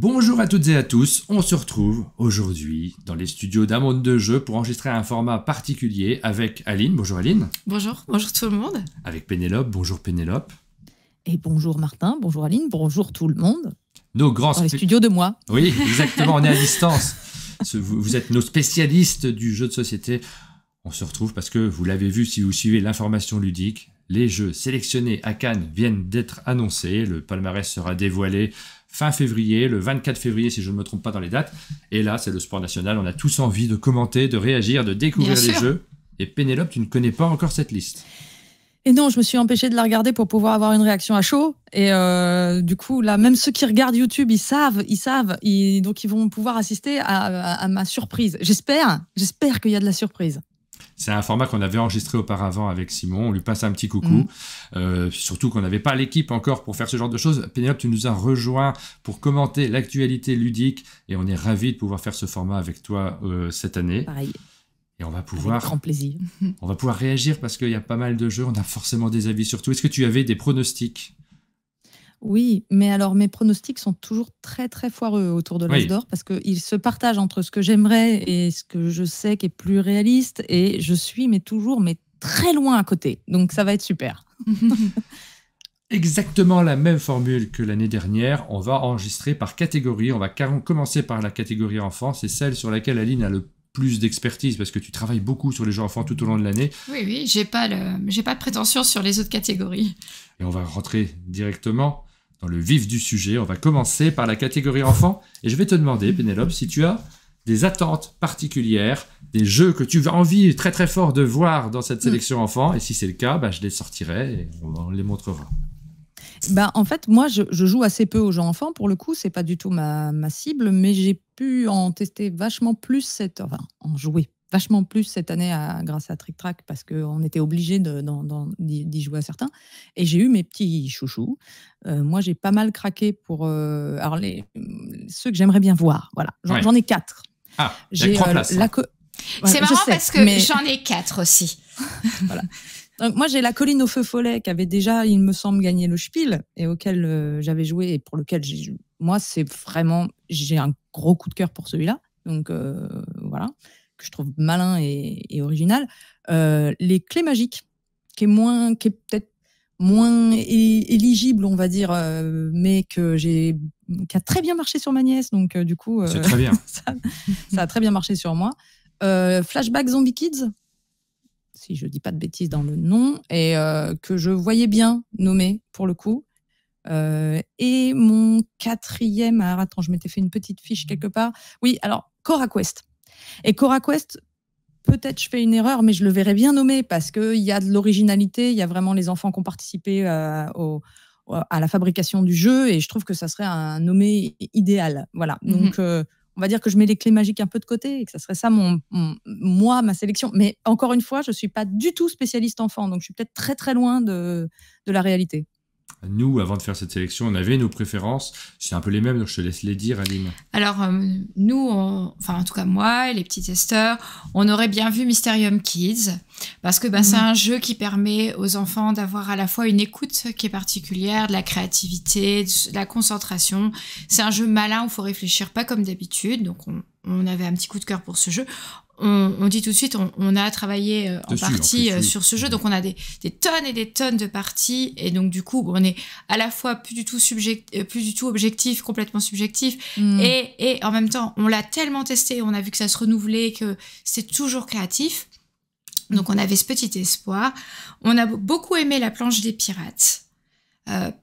Bonjour à toutes et à tous, on se retrouve aujourd'hui dans les studios d'un monde de jeu pour enregistrer un format particulier avec Aline. Bonjour Aline. Bonjour tout le monde. Avec Pénélope. Bonjour Pénélope. Et bonjour Martin, bonjour Aline, bonjour tout le monde. Nos grands dans les studios de moi. Oui, exactement, on est à distance. Vous êtes nos spécialistes du jeu de société. On se retrouve parce que vous l'avez vu si vous suivez l'information ludique. Les jeux sélectionnés à Cannes viennent d'être annoncés. Le palmarès sera dévoilé fin février, le 24 février si je ne me trompe pas dans les dates. Et là, c'est le sport national. On a tous envie de commenter, de réagir, de découvrir les jeux. Et Pénélope, tu ne connais pas encore cette liste. Et non, je me suis empêchée de la regarder pour pouvoir avoir une réaction à chaud. Et du coup, là, même ceux qui regardent YouTube, ils savent. Donc, ils vont pouvoir assister à ma surprise. J'espère qu'il y a de la surprise. C'est un format qu'on avait enregistré auparavant avec Simon. On lui passe un petit coucou. Surtout qu'on n'avait pas l'équipe encore pour faire ce genre de choses. Pénélope, tu nous as rejoint pour commenter l'actualité ludique. Et on est ravis de pouvoir faire ce format avec toi cette année. Pareil. Et on va pouvoir... Avec grand plaisir. On va pouvoir réagir parce qu'il y a pas mal de jeux. On a forcément des avis sur tout. Est-ce que tu avais des pronostics ? Oui, mais alors mes pronostics sont toujours très très foireux autour de l'As d'Or parce qu'ils se partagent entre ce que j'aimerais et ce que je sais qui est plus réaliste et je suis toujours très loin à côté. Donc ça va être super. Exactement la même formule que l'année dernière. On va enregistrer par catégorie. On va commencer par la catégorie enfant. C'est celle sur laquelle Aline a le plus d'expertise parce que tu travailles beaucoup sur les jeux enfants tout au long de l'année. Oui, j'ai pas de prétention sur les autres catégories. Et on va rentrer directement dans le vif du sujet. On va commencer par la catégorie enfant. Et je vais te demander, Pénélope, si tu as des attentes particulières, des jeux que tu as envie très très fort de voir dans cette sélection enfant. Et si c'est le cas, je les sortirai et on les montrera. En fait, moi, je joue assez peu aux jeux enfants. Pour le coup, c'est pas du tout ma cible, mais j'ai pu en tester vachement plus en jouer vachement plus cette année grâce à Trick Track parce qu'on était obligé d'y jouer à certains. Et j'ai eu mes petits chouchous. Moi, j'ai pas mal craqué pour ceux que j'aimerais bien voir. Voilà, j'en ai 4. Ah, j'ai 3 places. C'est marrant parce que j'en ai 4 aussi. Voilà. Donc, moi, j'ai la colline au feu follet qui avait déjà, il me semble, gagné le Spiel et auquel j'avais joué et pour lequel j'ai un gros coup de cœur pour celui-là. Donc, voilà, que je trouve malin et original. Les clés magiques, qui est peut-être moins éligible, on va dire, mais qui a très bien marché sur ma nièce. Donc, du coup, c'est très bien. ça a très bien marché sur moi. Flashback Zombie Kids, si je dis pas de bêtises dans le nom, et que je voyais bien nommer pour le coup. Et mon 4e, alors attends, je m'étais fait une petite fiche quelque part. Oui, alors Cora Quest. Et Cora Quest, peut-être je fais une erreur, mais je le verrais bien nommé parce qu'il y a de l'originalité, il y a vraiment les enfants qui ont participé à la fabrication du jeu, et je trouve que ça serait un nommé idéal. Voilà. Donc, on va dire que je mets les clés magiques un peu de côté et que ça serait ça ma sélection. Mais encore une fois, je ne suis pas du tout spécialiste enfant, donc je suis peut-être très très loin de la réalité. Nous, avant de faire cette sélection, on avait nos préférences. C'est un peu les mêmes, donc je te laisse les dire, Aline. Alors, nous, en tout cas moi et les petits testeurs, on aurait bien vu Mysterium Kids, parce que c'est un jeu qui permet aux enfants d'avoir à la fois une écoute qui est particulière, de la créativité, de la concentration. C'est un jeu malin où il faut réfléchir pas comme d'habitude, donc on avait un petit coup de cœur pour ce jeu. On dit tout de suite, on a travaillé en partie sur ce jeu, donc on a des tonnes et des tonnes de parties, et donc du coup, on est à la fois plus du tout objectif, complètement subjectif, et en même temps, on l'a tellement testé, on a vu que ça se renouvelait, que c'est toujours créatif. Donc on avait ce petit espoir. On a beaucoup aimé la planche des pirates.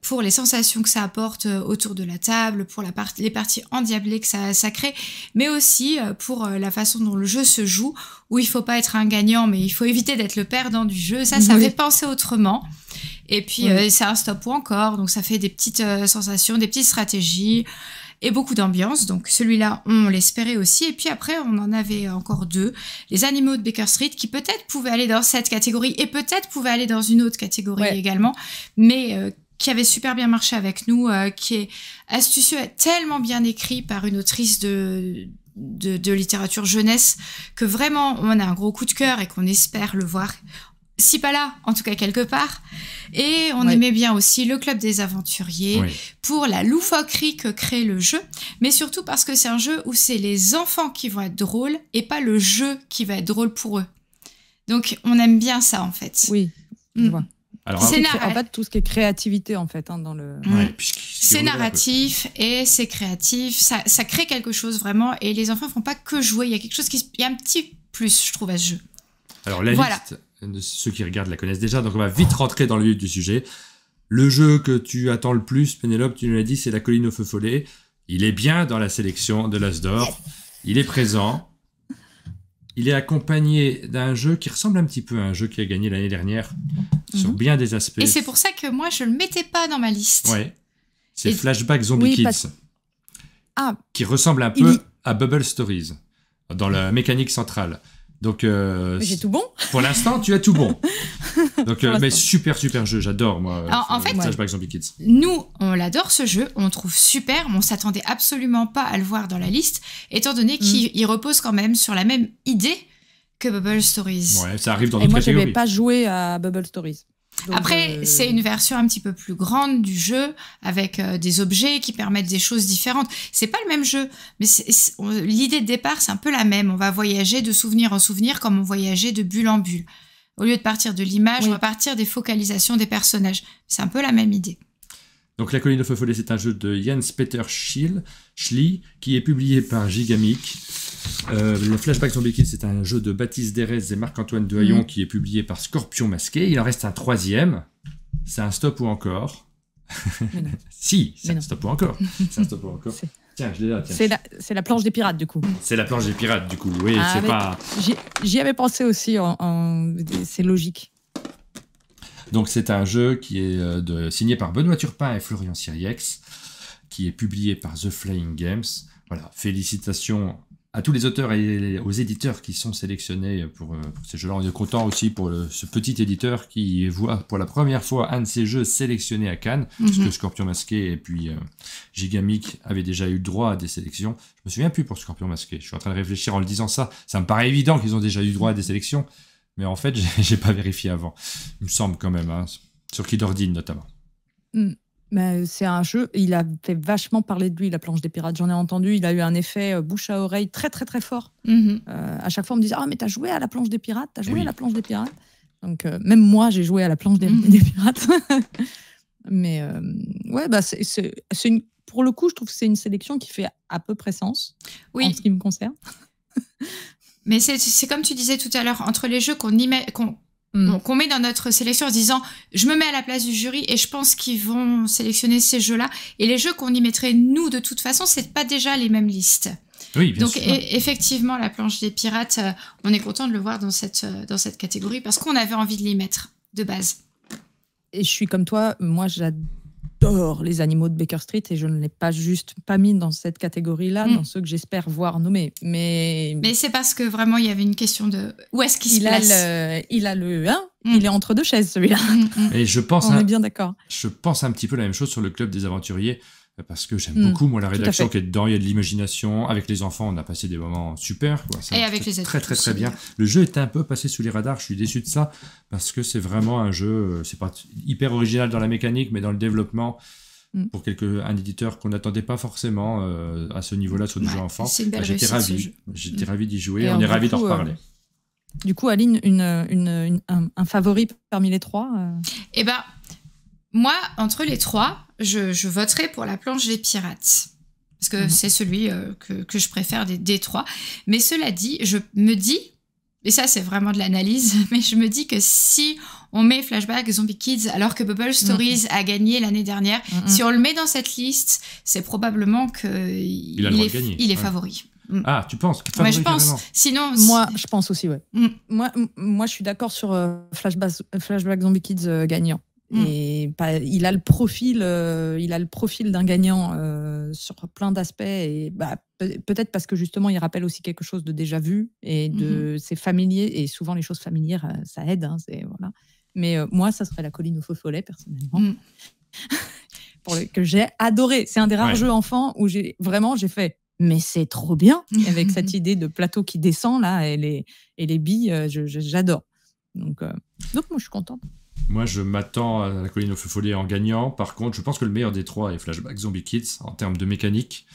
Pour les sensations que ça apporte autour de la table, pour les parties endiablées que ça crée, mais aussi pour la façon dont le jeu se joue, où il faut pas être un gagnant, mais il faut éviter d'être le perdant du jeu. Ça fait penser autrement. Et puis, c'est un stop ou encore, donc ça fait des petites sensations, des petites stratégies et beaucoup d'ambiance. Donc celui-là, on l'espérait aussi. Et puis après, on en avait encore 2. Les animaux de Baker Street, qui peut-être pouvaient aller dans cette catégorie et peut-être pouvaient aller dans une autre catégorie également, mais qui avait super bien marché avec nous, qui est astucieux, tellement bien écrit par une autrice de littérature jeunesse, que vraiment on a un gros coup de cœur et qu'on espère le voir si pas là, en tout cas quelque part. Et on aimait bien aussi le Club des Aventuriers pour la loufoquerie que crée le jeu, mais surtout parce que c'est un jeu où c'est les enfants qui vont être drôles et pas le jeu qui va être drôle pour eux. Donc on aime bien ça en fait. Oui, je vois. Alors, en fait, tout ce qui est créativité en fait dans le. C'est narratif et c'est créatif. Ça crée quelque chose vraiment et les enfants font pas que jouer. Il y a quelque chose il y a un petit plus, je trouve, à ce jeu. Alors la liste, ceux qui regardent la connaissent déjà, donc on va vite rentrer dans le vif du sujet. Le jeu que tu attends le plus, Pénélope, tu nous l'as dit, c'est La Colline aux Feux Follets. Il est bien dans la sélection de l'As d'Or. Il est présent. Il est accompagné d'un jeu qui ressemble un petit peu à un jeu qui a gagné l'année dernière sur bien des aspects. Et c'est pour ça que moi, je le mettais pas dans ma liste. Ouais. C'est Flashback Zombie Kids. Qui ressemble un peu à Bubble Stories dans la mécanique centrale. Donc, j'ai tout bon. Pour l'instant, tu as tout bon. Donc, mais super jeu, j'adore moi. En fait, Flashback Zombie Kids. Nous, on l'adore ce jeu, on le trouve super, mais on s'attendait absolument pas à le voir dans la liste, étant donné qu'il repose quand même sur la même idée que Bubble Stories. Ouais, ça arrive dans d'autres catégories. Moi, j'avais pas joué à Bubble Stories. Donc, après, c'est une version un petit peu plus grande du jeu, avec des objets qui permettent des choses différentes. C'est pas le même jeu, mais l'idée de départ, c'est un peu la même. On va voyager de souvenir en souvenir, comme on voyageait de bulle en bulle. Au lieu de partir de l'image, on va partir des focalisations des personnages. C'est un peu la même idée. Donc, La Colline aux Feux Follets, c'est un jeu de Jens-Peter Schlie, qui est publié par Gigamic. Le Flashback Zombie Kids, c'est un jeu de Baptiste Derez et Marc-Antoine Dehaillon qui est publié par Scorpion Masqué. Il en reste un troisième. C'est un stop ou encore. Si, c'est un stop ou encore. C'est un stop ou encore. Tiens, je l'ai là. C'est la planche des pirates, du coup. C'est la planche des pirates, du coup. Oui, c'est pas... J'y avais pensé aussi. C'est logique. Donc, c'est un jeu qui est signé par Benoît Turpin et Florian Siriex, qui est publié par The Flying Games. Voilà, félicitations à tous les auteurs et aux éditeurs qui sont sélectionnés pour ces jeux-là. On est content aussi pour ce petit éditeur qui voit pour la première fois un de ces jeux sélectionnés à Cannes, parce que Scorpion Masqué et puis Gigamic avaient déjà eu droit à des sélections. Je me souviens plus pour Scorpion Masqué. Je suis en train de réfléchir en le disant ça. Ça me paraît évident qu'ils ont déjà eu droit à des sélections, mais en fait, j'ai pas vérifié avant. Il me semble quand même, sur Kid Ordine notamment. Mais c'est un jeu, il a fait vachement parler de lui, La planche des pirates. J'en ai entendu, il a eu un effet bouche à oreille très très très fort. À chaque fois, on me disait « Ah, mais t'as joué à La planche des pirates, t'as joué à La planche des pirates ?» Donc, même moi, j'ai joué à La planche des pirates. Mais ouais, bah, pour le coup, je trouve que c'est une sélection qui fait à peu près sens, en ce qui me concerne. Mais c'est comme tu disais tout à l'heure, entre les jeux qu'on met dans notre sélection en se disant je me mets à la place du jury et je pense qu'ils vont sélectionner ces jeux-là, et les jeux qu'on y mettrait nous de toute façon, c'est pas déjà les mêmes listes. Oui, bien donc sûr. Effectivement, La planche des pirates, on est content de le voir dans cette catégorie parce qu'on avait envie de l'y mettre de base. Et je suis comme toi, moi j'adore les animaux de Baker Street et je ne l'ai pas mis dans cette catégorie-là, dans ceux que j'espère voir nommés. Mais c'est parce que vraiment il y avait une question de où est-ce qu'il se place. Il est entre deux chaises celui-là. Et je pense, on est bien d'accord. Je pense un petit peu la même chose sur le Club des Aventuriers, parce que j'aime beaucoup moi la rédaction qui est dedans. Il y a de l'imagination. Avec les enfants, on a passé des moments super, quoi. Et avec les adultes, très bien. Le jeu est un peu passé sous les radars. Je suis déçu de ça parce que c'est vraiment un jeu. C'est pas hyper original dans la mécanique, mais dans le développement. Pour un éditeur qu'on n'attendait pas forcément à ce niveau-là sur du jeu enfant. J'étais ravi d'y jouer. On est ravi d'en reparler. Du coup, Aline, un favori parmi les trois Eh ben, moi, entre les trois, je voterai pour La planche des pirates. Parce que c'est celui que je préfère des trois. Mais cela dit, je me dis, et ça c'est vraiment de l'analyse, mais je me dis que si on met Flashback Zombie Kids alors que Bubble Stories a gagné l'année dernière, si on le met dans cette liste, c'est probablement qu'il est favori. Ah, tu penses? Ouais, je pense. Sinon, moi, je pense aussi, ouais. Moi, je suis d'accord sur Flashback Zombie Kids gagnant. Et il a le profil d'un gagnant sur plein d'aspects, et peut-être parce que justement il rappelle aussi quelque chose de déjà vu et c'est familier, et souvent les choses familières ça aide, voilà. Mais moi ça serait La colline aux feux follets personnellement, que j'ai adoré. C'est un des rares jeux enfants où j'ai fait mais c'est trop bien, avec cette idée de plateau qui descend là et les billes, j'adore. Donc moi, je suis contente. Moi, je m'attends à la colline au feu follet en gagnant. Par contre, je pense que le meilleur des trois est Flashback Zombie Kids en termes de mécanique.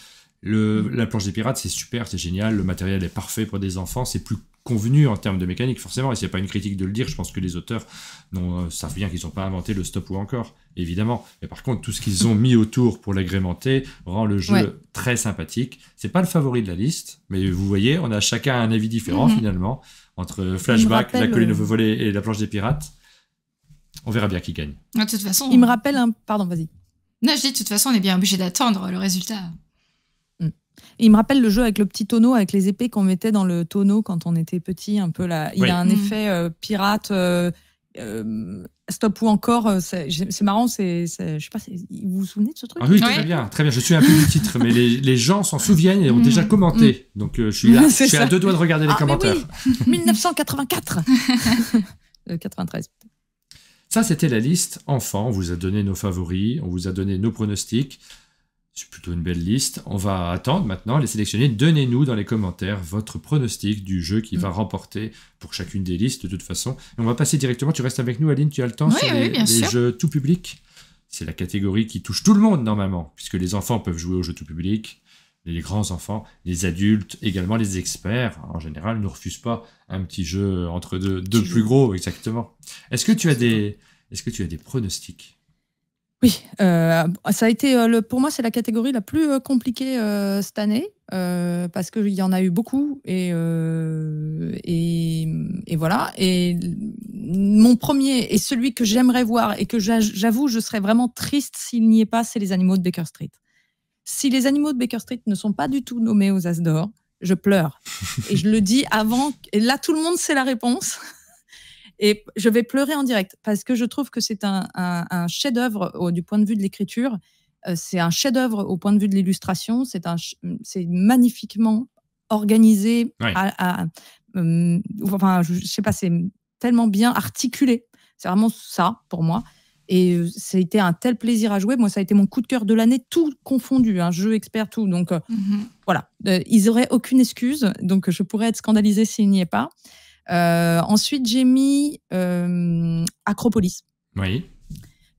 La planche des pirates, c'est super, c'est génial. Le matériel est parfait pour des enfants. C'est plus convenu en termes de mécanique, forcément. Et c'est pas une critique de le dire. Je pense que les auteurs savent bien qu'ils n'ont pas inventé le stop ou encore, évidemment. Mais par contre, tout ce qu'ils ont mis autour pour l'agrémenter rend le jeu très sympathique. C'est pas le favori de la liste, mais vous voyez, on a chacun un avis différent finalement entre Flashback, la colline au feu follet et la planche des pirates. On verra bien qui gagne. De toute façon, Il me rappelle un... Pardon, vas-y. Non, je dis, de toute façon, on est bien obligé d'attendre le résultat. Il me rappelle le jeu avec le petit tonneau, avec les épées qu'on mettait dans le tonneau quand on était petit, un peu là. Il y a un effet pirate, stop ou encore. C'est marrant, je sais pas, vous vous souvenez de ce truc? Ah oui, très bien, très bien. Je suis un peu du titre, mais les gens s'en souviennent et ont déjà commenté. Donc je suis là, je suis à 2 doigts de regarder les commentaires. Oui, 1984 93. Ça, c'était la liste enfant. On vous a donné nos favoris, on vous a donné nos pronostics. C'est plutôt une belle liste. On va attendre maintenant, les sélectionner. Donnez-nous dans les commentaires votre pronostic du jeu qui va remporter pour chacune des listes de toute façon. Et on va passer directement. Tu restes avec nous, Aline? Tu as le temps sur les jeux tout public? C'est la catégorie qui touche tout le monde normalement, puisque les enfants peuvent jouer aux jeux tout public, les grands enfants, les adultes, également les experts. En général, ne refusent pas un petit jeu entre deux plus gros, exactement. Est-ce que tu as des pronostics? Oui, ça a été pour moi c'est la catégorie la plus compliquée cette année parce qu'il y en a eu beaucoup et voilà. Et mon premier et celui que j'aimerais voir et que j'avoue je serais vraiment triste s'il n'y est pas, c'est les animaux de Baker Street. Si les animaux de Baker Street ne sont pas du tout nommés aux As d'or, je pleure et je le dis avant. Et là tout le monde sait la réponse. Et je vais pleurer en direct parce que je trouve que c'est un chef-d'œuvre du point de vue de l'écriture. C'est un chef-d'œuvre au point de vue de l'illustration. C'est magnifiquement organisé. Ouais. Enfin, je sais pas, c'est tellement bien articulé. C'est vraiment ça pour moi. Et ça a été un tel plaisir à jouer. Moi, ça a été mon coup de cœur de l'année, tout confondu, jeu expert, tout. Donc voilà, ils n'auraient aucune excuse. Donc je pourrais être scandalisée s'il n'y est pas. Ensuite, j'ai mis Acropolis. Oui.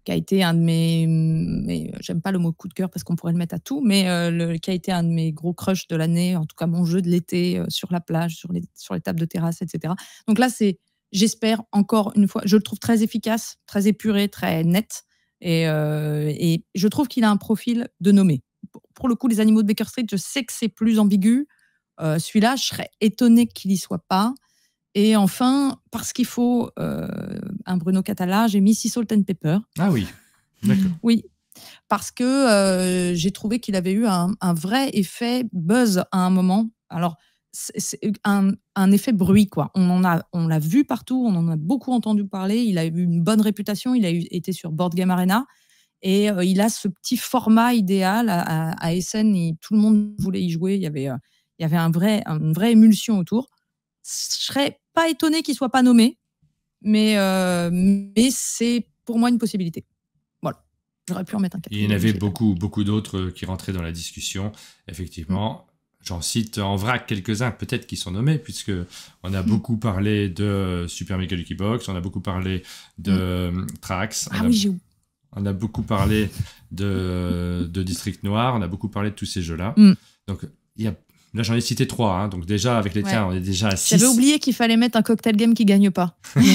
Qui a été un de mes j'aime pas le mot coup de cœur parce qu'on pourrait le mettre à tout, mais qui a été un de mes gros crushs de l'année, en tout cas mon jeu de l'été sur la plage, sur les tables de terrasse, etc. Donc là, j'espère encore une fois, je le trouve très efficace, très épuré, très net, et je trouve qu'il a un profil de nommé. Pour le coup, les animaux de Baker Street, je sais que c'est plus ambigu. Celui-là, je serais étonnée qu'il y soit pas. Et enfin, parce qu'il faut un Bruno Catala, j'ai mis Sea Salt and Pepper. Ah oui, d'accord. Oui, parce que j'ai trouvé qu'il avait eu un vrai effet buzz à un moment. Alors, c'est un effet bruit, quoi. On l'a vu partout, on en a beaucoup entendu parler. Il a eu une bonne réputation, il a été sur Board Game Arena. Et il a ce petit format idéal à Essen. Tout le monde voulait y jouer. Il y avait une vraie émulsion autour. Je serais pas étonnée qu'il soit pas nommé, mais c'est pour moi une possibilité. Voilà, j'aurais pu en mettre un quatrième. Il y en avait beaucoup d'autres qui rentraient dans la discussion. Effectivement, j'en cite en vrac quelques-uns peut-être qui sont nommés, puisque on a beaucoup parlé de Super Mega Lucky Box, on a beaucoup parlé de Trax, on a beaucoup parlé de District Noir, on a beaucoup parlé de tous ces jeux-là. Donc là, j'en ai cité 3, donc déjà, avec les tiens, on est déjà à 6. J'avais oublié qu'il fallait mettre un cocktail game qui gagne pas. Donc,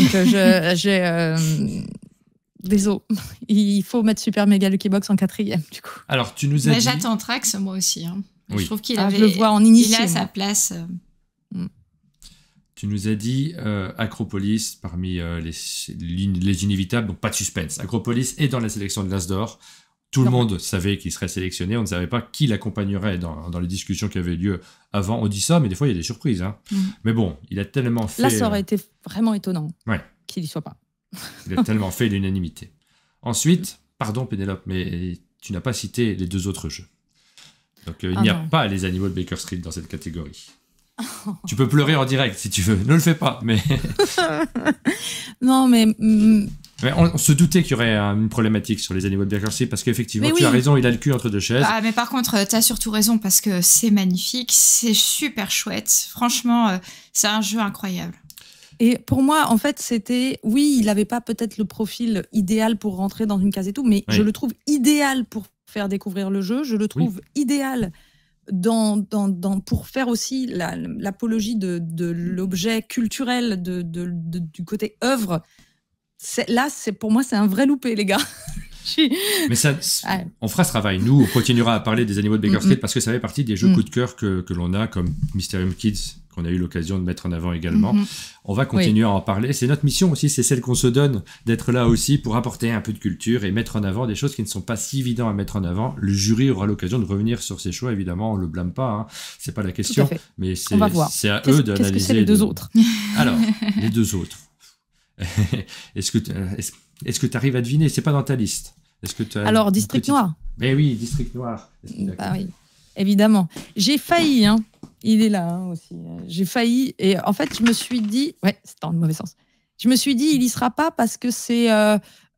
désolé. Il faut mettre Super Mega Lucky Box en 4e, du coup. Alors, tu nous as dit... J'attends Trax, moi aussi. Oui. Je trouve qu'il je le vois en initié. Il a sa place. Tu nous as dit Acropolis parmi les inévitables, donc pas de suspense. Acropolis est dans la sélection de l'As d'or. Tout le monde savait qu'il serait sélectionné. On ne savait pas qui l'accompagnerait dans les discussions qui avaient lieu avant. On dit ça, mais des fois, il y a des surprises. Mais bon, il a tellement fait... Là, ça aurait été vraiment étonnant qu'il n'y soit pas. Il a tellement fait l'unanimité. Ensuite, pardon Pénélope, mais tu n'as pas cité les 2 autres jeux. Donc, il n'y a pas les animaux de Baker Street dans cette catégorie. Tu peux pleurer en direct si tu veux. Ne le fais pas, mais... Non, mais on se doutait qu'il y aurait une problématique sur les animaux de Baker Street parce qu'effectivement, tu as raison, il a le cul entre 2 chaises. Ah, mais par contre, tu as surtout raison parce que c'est magnifique, c'est super chouette. Franchement, c'est un jeu incroyable. Et pour moi, en fait, c'était... Oui, il n'avait pas peut-être le profil idéal pour rentrer dans une case et tout, mais Oui. je le trouve idéal pour faire découvrir le jeu. Je le trouve idéal pour faire aussi l'apologie de l'objet culturel, du côté œuvre. Là, pour moi, c'est un vrai loupé, les gars. Mais ça, on fera ce travail. Nous, on continuera à parler des animaux de Baker Street parce que ça fait partie des jeux coup de cœur que l'on a, comme Mysterium Kids, qu'on a eu l'occasion de mettre en avant également. On va continuer à en parler. C'est notre mission aussi, c'est celle qu'on se donne, d'être là aussi pour apporter un peu de culture et mettre en avant des choses qui ne sont pas si évidentes à mettre en avant. Le jury aura l'occasion de revenir sur ses choix, évidemment, on le blâme pas, hein. C'est pas la question, mais c'est à eux d'analyser. Qu'est-ce que c'est les deux autres? Alors, les deux autres. Est-ce que tu arrives à deviner? C'est pas dans ta liste. Alors, District Noir. Mais oui, District Noir. Bah oui, évidemment. J'ai failli, hein. Il est là aussi. J'ai failli. Et en fait, je me suis dit... Ouais, c'est dans le mauvais sens. Je me suis dit, il y sera pas parce que c'est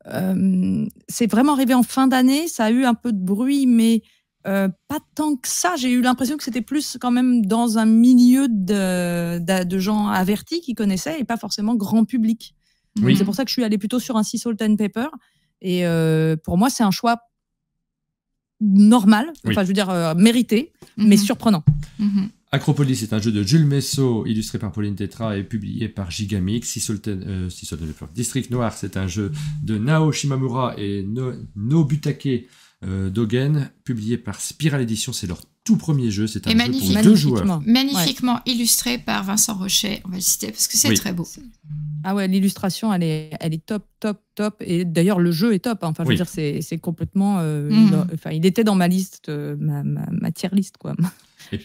vraiment arrivé en fin d'année. Ça a eu un peu de bruit, mais pas tant que ça. J'ai eu l'impression que c'était plus quand même dans un milieu de gens avertis qui connaissaient et pas forcément grand public. Oui. C'est pour ça que je suis allée plutôt sur un Sea Salt and Pepper. Et pour moi, c'est un choix normal, enfin, je veux dire mérité, mais surprenant. Acropolis est un jeu de Jules Messot, illustré par Pauline Tetra et publié par Gigamix. Sea Salt and Pepper. District Noir, c'est un jeu de Nao Shimamura et Nobutake Dogen, publié par Spiral Edition. C'est leur tout premier jeu. C'est un jeu pour 2 joueurs. Magnifiquement illustré par Vincent Rochet. On va le citer parce que c'est très beau. Ah ouais, l'illustration, elle est top, top, top. Et d'ailleurs, le jeu est top. Hein. Enfin, je veux dire, c'est complètement... il était dans ma liste, ma tier list, quoi. Et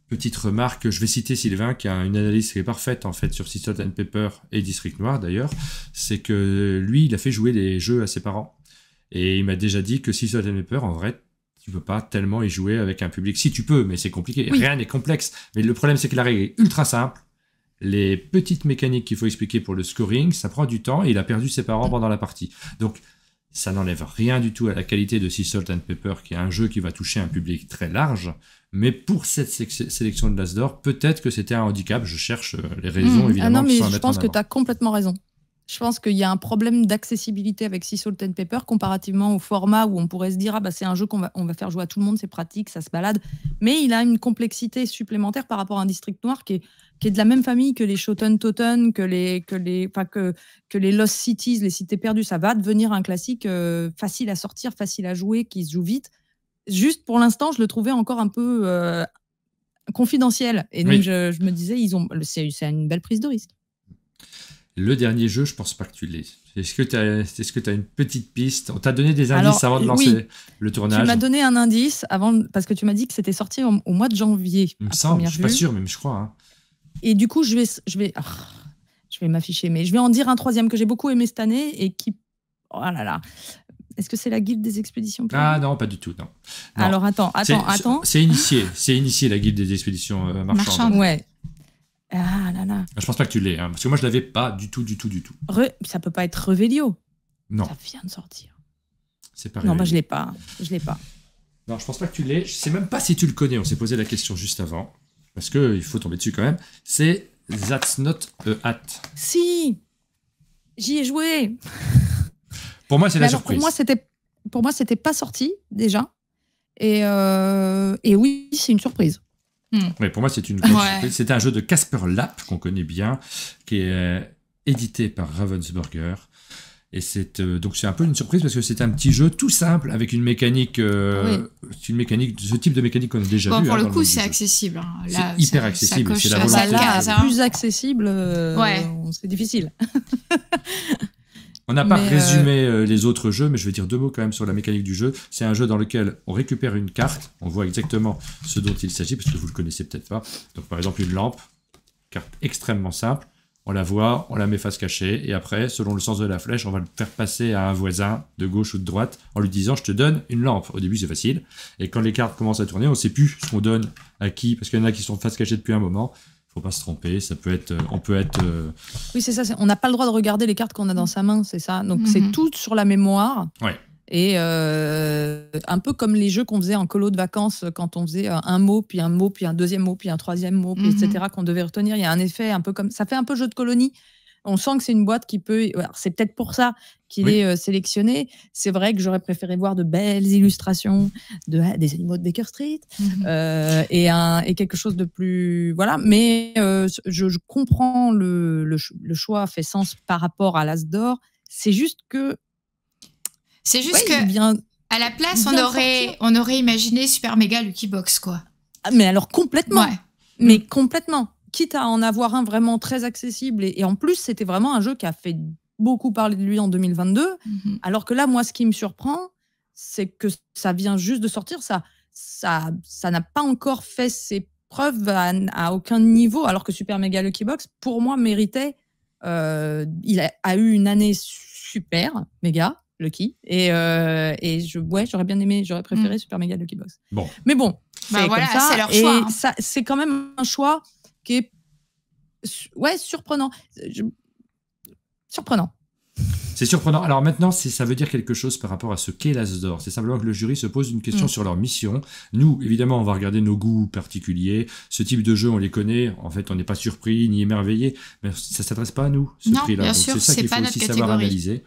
petite remarque, je vais citer Sylvain qui a une analyse qui est parfaite en fait sur Sea Salt and Pepper et District Noir d'ailleurs, c'est que lui il a fait jouer les jeux à ses parents et il m'a déjà dit que Sea Salt and Pepper en vrai tu peux pas tellement y jouer avec un public. Si tu peux, mais c'est compliqué, rien n'est complexe, mais le problème c'est que la règle est ultra simple. Les petites mécaniques qu'il faut expliquer pour le scoring, ça prend du temps et il a perdu ses parents pendant la partie. Donc ça n'enlève rien du tout à la qualité de Sea Salt and Pepper, qui est un jeu qui va toucher un public très large. Mais pour cette sélection de l'As d'Or, peut-être que c'était un handicap. Je cherche les raisons, évidemment. Ah non, mais je pense que tu as complètement raison. Je pense qu'il y a un problème d'accessibilité avec Sea Salt and Pepper comparativement au format où on pourrait se dire c'est un jeu qu'on va faire jouer à tout le monde, c'est pratique, ça se balade. Mais il a une complexité supplémentaire par rapport à un District Noir qui est de la même famille que les Shoten Toten, que les Lost Cities, les cités perdues. Ça va devenir un classique facile à sortir, facile à jouer, qui se joue vite. Juste pour l'instant, je le trouvais encore un peu confidentiel. Et donc, je me disais, c'est une belle prise de risque. Le dernier jeu, je pense pas que tu l'aies. Est-ce que tu as une petite piste? On t'a donné des indices avant de lancer le tournage. Tu m'as donné un indice parce que tu m'as dit que c'était sorti au mois de janvier. Il me semble, je suis pas sûr, mais je crois. Hein. Et du coup, je vais m'afficher, mais je vais en dire un troisième que j'ai beaucoup aimé cette année et qui... Oh là là. Est-ce que c'est la Guilde des Expéditions perdues? Ah non, pas du tout, non. Alors attends. C'est initié la Guilde des Expéditions marchandes. Ouais. Ah là là. Je pense pas que tu l'aies, hein, parce que moi je l'avais pas du tout. Ça peut pas être Revelio. Non. Ça vient de sortir. C'est pas. Non, moi je l'ai pas. Non, je pense pas que tu l'aies. Je sais même pas si tu le connais. On s'est posé la question juste avant, parce que il faut tomber dessus quand même. C'est That's Not a Hat. Si, j'y ai joué. Pour moi, c'est la surprise. Pour moi, c'était pas sorti déjà. Et oui, c'est une surprise. Oui, pour moi, c'est une grosse surprise. C'est un jeu de Casper Lapp qu'on connaît bien, qui est édité par Ravensburger. Et donc c'est un peu une surprise parce que c'est un petit jeu tout simple avec une mécanique, ce type de mécanique qu'on a déjà vu. Pour le coup, c'est accessible. Hein. Là, c'est hyper accessible. C'est la volonté. Plus accessible, c'est difficile. On n'a pas résumé les autres jeux, mais je vais dire 2 mots quand même sur la mécanique du jeu. C'est un jeu dans lequel on récupère une carte, on voit exactement ce dont il s'agit, parce que vous le connaissez peut-être pas. Donc par exemple une lampe, carte extrêmement simple, on la voit, on la met face cachée, et après, selon le sens de la flèche, on va le faire passer à un voisin de gauche ou de droite, en lui disant « je te donne une lampe ». Au début c'est facile, et quand les cartes commencent à tourner, on ne sait plus ce qu'on donne à qui, parce qu'il y en a qui sont face cachée depuis un moment. Faut pas se tromper, ça peut être, on peut être... Oui, c'est ça, on n'a pas le droit de regarder les cartes qu'on a dans sa main, c'est ça. Donc c'est tout sur la mémoire. Ouais. Et un peu comme les jeux qu'on faisait en colo de vacances, quand on faisait un mot, puis un deuxième mot, puis un troisième mot, puis etc., qu'on devait retenir. Il y a un effet un peu comme... Ça fait un peu jeu de colonie. On sent que c'est une boîte qui peut... Alors, c'est peut-être pour ça qu'il est sélectionné. C'est vrai que j'aurais préféré voir de belles illustrations, des animaux de Baker Street, et quelque chose de plus... Voilà. Mais je comprends le choix fait sens par rapport à l'As d'or. C'est juste que... C'est juste que à la place, on aurait imaginé Super Mega Lucky Box, quoi. Mais alors complètement. Ouais. Mais complètement. Quitte à en avoir un vraiment très accessible. Et en plus, c'était vraiment un jeu qui a fait beaucoup parler de lui en 2022. Alors que là, moi, ce qui me surprend, c'est que ça vient juste de sortir. Ça n'a pas encore fait ses preuves à aucun niveau. Alors que Super Mega Lucky Box, pour moi, méritait. Il a eu une année super, méga. Lucky j'aurais bien aimé, j'aurais préféré Super Mega Lucky Box. Bon. Mais bon, c'est comme ça. C'est leur choix. Et c'est quand même un choix qui est surprenant. Surprenant. C'est surprenant. Alors maintenant, ça veut dire quelque chose par rapport à ce qu'est l'As d'or. C'est simplement que le jury se pose une question sur leur mission. Nous, évidemment, on va regarder nos goûts particuliers. Ce type de jeu, on les connaît. En fait, on n'est pas surpris ni émerveillé. Mais ça ne s'adresse pas à nous, ce prix-là. Bien sûr, c'est ça qu'il faut aussi savoir analyser.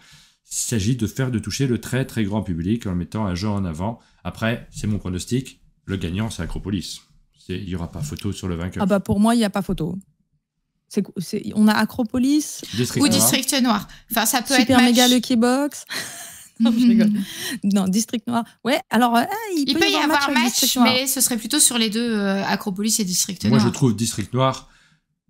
Il s'agit de toucher le très très grand public en mettant un jeu en avant. Après, c'est mon pronostic, le gagnant c'est Acropolis. Il n'y aura pas photo sur le vainqueur. Ah bah pour moi, il n'y a pas photo. On a Acropolis District Noir. Enfin, ça peut Super être Mega Lucky Box. Non, je rigole. Non, District Noir. Ouais, alors il peut y avoir match, mais ce serait plutôt sur les deux, Acropolis et District Noir. Moi, je trouve District Noir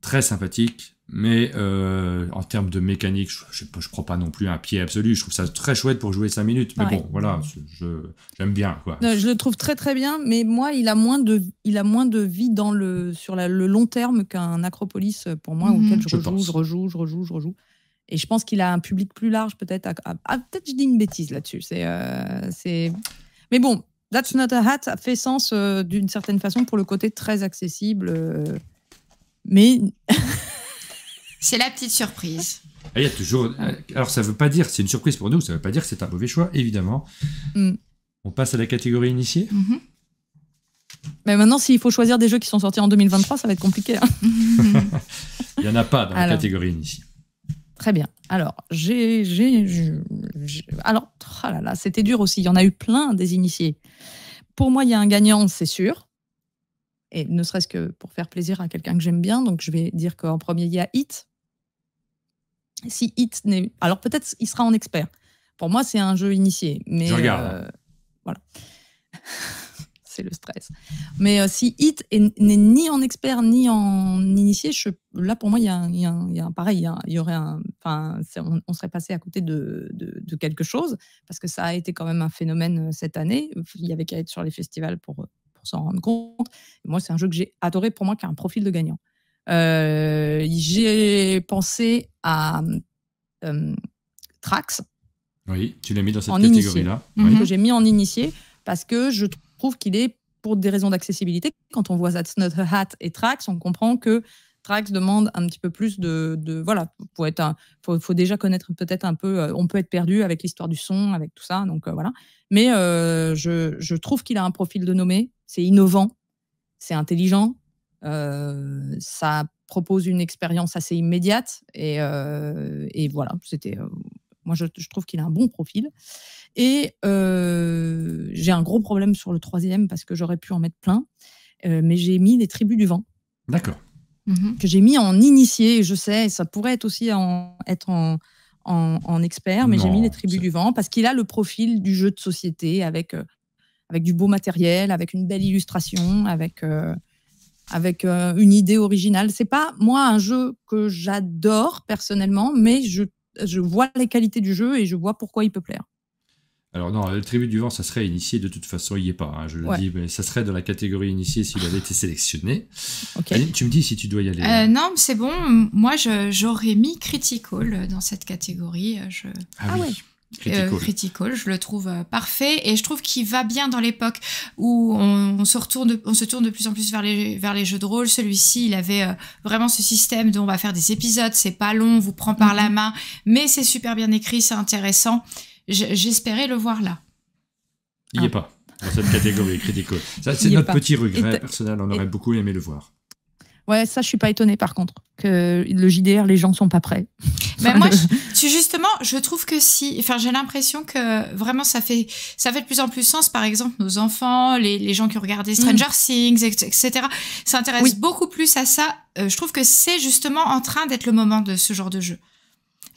très sympathique. Mais en termes de mécanique, je prends pas non plus un pied absolu. Je trouve ça très chouette pour jouer 5 minutes. Mais bon, voilà, j'aime bien, quoi. Je le trouve très très bien, mais moi, il a moins de vie sur le long terme qu'un Acropolis pour moi, auquel je rejoue. Et je pense qu'il a un public plus large, peut-être. Peut-être je dis une bêtise là-dessus. Mais bon, That's Not a Hat a fait sens d'une certaine façon pour le côté très accessible. Mais c'est la petite surprise. Il y a toujours... Alors, ça ne veut pas dire, c'est une surprise pour nous, ça ne veut pas dire que c'est un mauvais choix, évidemment. On passe à la catégorie initiée. Mais maintenant, s'il faut choisir des jeux qui sont sortis en 2023, ça va être compliqué. Hein. Il n'y en a pas dans la catégorie initiée. Très bien. Alors, alors, oh là là, c'était dur aussi. Il y en a eu plein des initiés. Pour moi, il y a un gagnant, c'est sûr. Et ne serait-ce que pour faire plaisir à quelqu'un que j'aime bien. Donc, je vais dire qu'en premier, il y a Hit. Si Hit n'est... Alors, peut-être il sera en expert. Pour moi, c'est un jeu initié. Mais, je regarde. Voilà. C'est le stress. Mais si Hit n'est ni en expert, ni en initié, là, pour moi, il y a pareil. Il y aurait on serait passé à côté de quelque chose. Parce que ça a été quand même un phénomène cette année. Il y avait qu'à être sur les festivals pour s'en rendre compte. Et moi, c'est un jeu que j'ai adoré, pour moi, qui a un profil de gagnant. J'ai pensé à Trax. Oui, tu l'as mis dans cette catégorie-là. Que j'ai mis en initié, parce que je trouve qu'il est, pour des raisons d'accessibilité, quand on voit That's Not a Hat et Trax, on comprend que Trax demande un petit peu plus voilà, faut déjà connaître peut-être un peu, on peut être perdu avec l'histoire du son, avec tout ça, donc voilà. Mais je trouve qu'il a un profil de nommé, c'est innovant, c'est intelligent, ça propose une expérience assez immédiate, et voilà, c'était... moi, je trouve qu'il a un bon profil. Et j'ai un gros problème sur le troisième, parce que j'aurais pu en mettre plein, mais j'ai mis Les Tribus du Vent. D'accord. Que j'ai mis en initié, je sais, ça pourrait être aussi être en expert, mais j'ai mis Les Tribus du Vent, parce qu'il a le profil du jeu de société, avec du beau matériel, avec une belle illustration, avec une idée originale. C'est pas, moi, un jeu que j'adore personnellement, mais je vois les qualités du jeu et je vois pourquoi il peut plaire. Alors non, le Tribut du Vent, ça serait initié, de toute façon, il n'y est pas, hein, je le dis, mais ça serait dans la catégorie initiée s'il avait été sélectionné. Okay. Aline, tu me dis si tu dois y aller. Non, c'est bon, moi j'aurais mis Critical dans cette catégorie. Ah oui. Critical, je le trouve parfait, et je trouve qu'il va bien dans l'époque où on se tourne de plus en plus vers les jeux de rôle. Celui-ci, il avait vraiment ce système de on va faire des épisodes, c'est pas long, on vous prend par la main, mais c'est super bien écrit, c'est intéressant. J'espérais le voir là. Il n'y est pas dans cette catégorie Critical. Ça, c'est Il y est notre pas. petit regret Et personnel. On aurait beaucoup aimé le voir. Ouais, ça, je suis pas étonnée par contre. Que le JDR, les gens sont pas prêts. Mais moi, justement, je trouve que si, enfin, j'ai l'impression que vraiment ça fait de plus en plus sens. Par exemple, nos enfants, les gens qui ont regardé Stranger Things, etc., s'intéressent beaucoup plus à ça. Je trouve que c'est justement en train d'être le moment de ce genre de jeu.